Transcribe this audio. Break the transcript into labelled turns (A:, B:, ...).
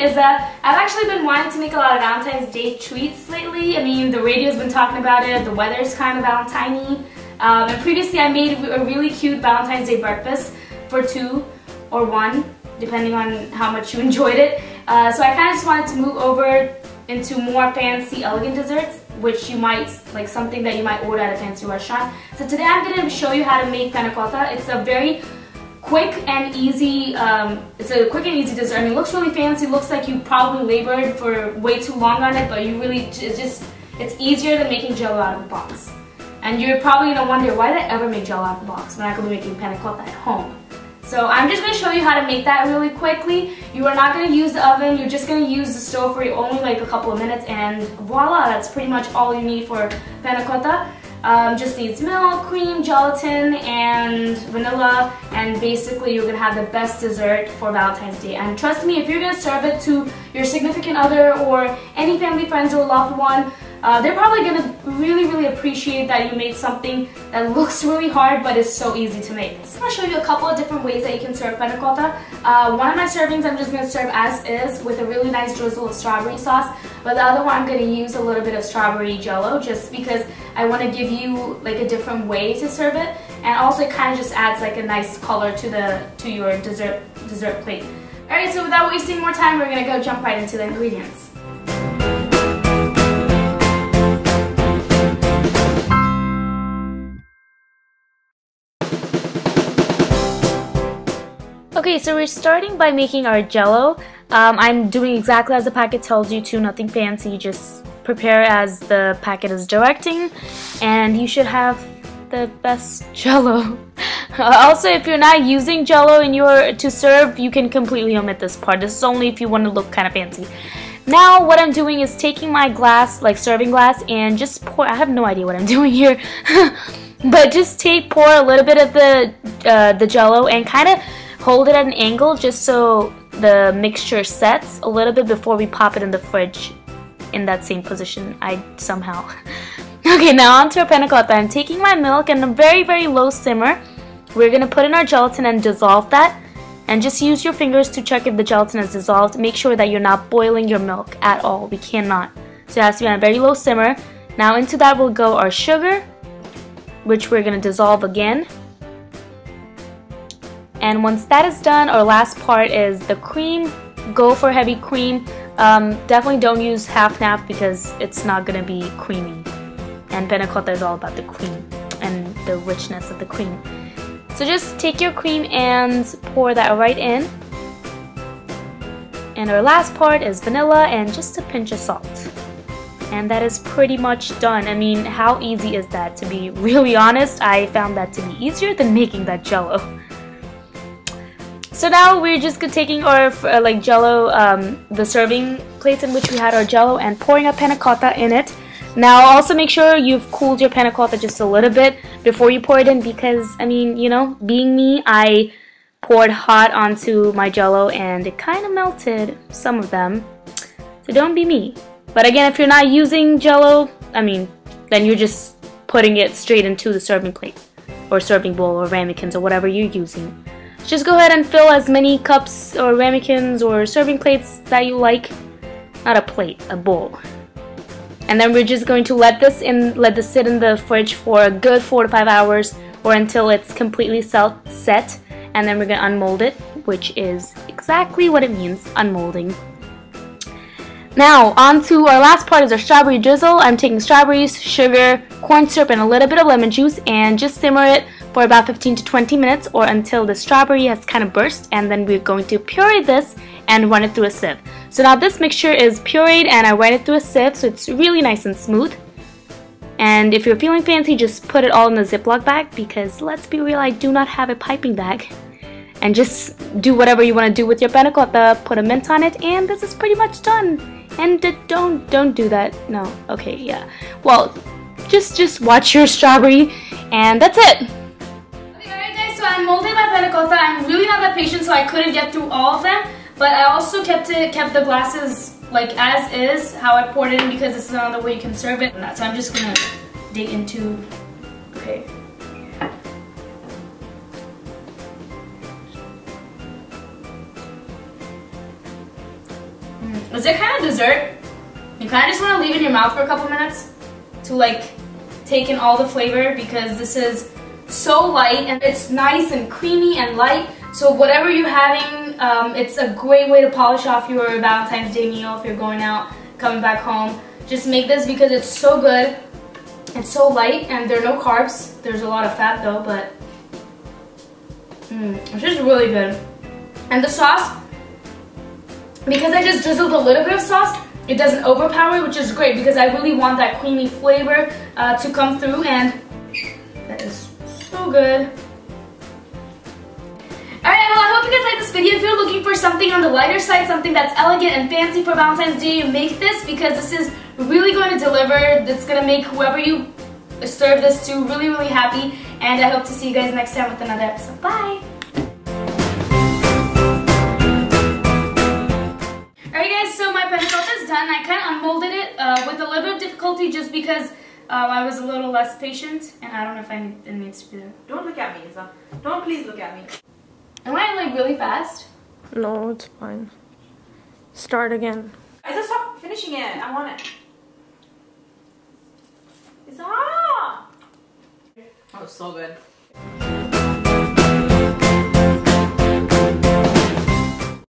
A: is that I've actually been wanting to make a lot of Valentine's Day treats lately. I mean, the radio's been talking about it, the weather's kind of Valentine-y. And previously I made a really cute Valentine's Day breakfast for 2 or 1, depending on how much you enjoyed it. So I kind of just wanted to move over into more fancy, elegant desserts, which you might, like something that you might order at a fancy restaurant. So today I'm going to show you how to make Panna Cotta. It's a very quick and easy, dessert. I mean, it looks really fancy, looks like you probably labored for way too long on it, but you really, it's easier than making jello out of the box. And you're probably going to wonder, why did I ever make jello out of the box when I could be making Panna Cotta at home? So I'm just going to show you how to make that really quickly. You are not going to use the oven, you're just going to use the stove for only like a couple of minutes, and voila, that's pretty much all you need for Panna Cotta. Just needs milk, cream, gelatin, and vanilla, and basically you're going to have the best dessert for Valentine's Day. And trust me, if you're going to serve it to your significant other or any family, friends, or loved one, they're probably going to really appreciate that you made something that looks really hard but is so easy to make. So I'm going to show you a couple of different ways that you can serve Panna Cotta. One of my servings I'm just going to serve as is with a really nice drizzle of strawberry sauce, but the other one I'm going to use a little bit of strawberry jello just because I want to give you like a different way to serve it, and also it kind of just adds like a nice color to your dessert plate. Alright, so without wasting more time, we're going to go jump right into the ingredients. Okay, so we're starting by making our jello. I'm doing exactly as the packet tells you to, nothing fancy, just prepare as the packet is directing, and you should have the best jello. Also, if you're not using jello to serve, you can completely omit this part. This is only if you want to look kind of fancy. Now what I'm doing is taking my glass, like serving glass, and just pour. I have no idea what I'm doing here. But just pour a little bit of the jello and kind of hold it at an angle just so the mixture sets a little bit before we pop it in the fridge in that same position. Somehow. Okay, now on to our Panna Cotta. I'm taking my milk and a very low simmer. We're going to put in our gelatin and dissolve that. And just use your fingers to check if the gelatin is dissolved. Make sure that you're not boiling your milk at all. We cannot. So it has to be on a very low simmer. Now into that will go our sugar, which we're going to dissolve again. And once that is done, our last part is the cream. Go for heavy cream. Definitely don't use half and half because it's not going to be creamy. And Panna Cotta is all about the cream and the richness of the cream. So just take your cream and pour that right in. And our last part is vanilla and just a pinch of salt. And that is pretty much done. I mean, how easy is that? To be really honest, I found that to be easier than making that jello. So now we're just taking our jello, the serving plates in which we had our jello, and pouring our Panna Cotta in it. Now also make sure you've cooled your Panna Cotta just a little bit before you pour it in, because I mean, you know, being me, I poured hot onto my jello and it kind of melted, some of them. So don't be me. But again, if you're not using jello, I mean, then you're just putting it straight into the serving plate or serving bowl or ramekins or whatever you're using. Just go ahead and fill as many cups or ramekins or serving plates that you like. Not a plate, a bowl. And then we're just going to let this sit in the fridge for a good 4 to 5 hours or until it's completely set. And then we're going to unmold it, which is exactly what it means, unmolding. Now, on to our last part is our strawberry drizzle. I'm taking strawberries, sugar, corn syrup, and a little bit of lemon juice, and just simmer it for about 15 to 20 minutes or until the strawberry has kind of burst, and then we're going to puree this and run it through a sieve. So now this mixture is pureed and I ran it through a sieve, so it's really nice and smooth. And if you're feeling fancy, just put it all in a Ziploc bag, because let's be real, I do not have a piping bag. And just do whatever you want to do with your Panna Cotta, put a mint on it, and this is pretty much done. And don't do that. No. Okay, yeah. Well, just watch your strawberry, and that's it. Okay, alright guys, so I'm molding my Panna Cotta. I'm really not that patient, so I couldn't get through all of them. But I also kept the glasses like as is, how I poured it in, because this is another way you can serve it. So I'm just gonna dig into. Okay. because they're kind of dessert. You kind of just want to leave it in your mouth for a couple minutes to like take in all the flavor, because this is so light and it's nice and creamy and light. So whatever you're having, it's a great way to polish off your Valentine's Day meal if you're going out, coming back home. Just make this because it's so good. It's so light and there are no carbs. There's a lot of fat though, but it's just really good. And the sauce, because I just drizzled a little bit of sauce, it doesn't overpower it, which is great because I really want that creamy flavor to come through, and that is so good. Alright, well, I hope you guys liked this video. If you're looking for something on the lighter side, something that's elegant and fancy for Valentine's Day, make this, because this is really going to deliver. It's going to make whoever you serve this to really, really happy. And I hope to see you guys next time with another episode. Bye! Alright guys, so my panna cotta is done. I kind of unmolded it with a little bit of difficulty just because I was a little less patient. And I don't know if it needs to be there.
B: Don't look at me, Isa. Don't please look at me.
A: Am I like really fast?
C: No, it's fine. Start again.
B: Isa, stop finishing it. I want it. Isa! Oh, so good.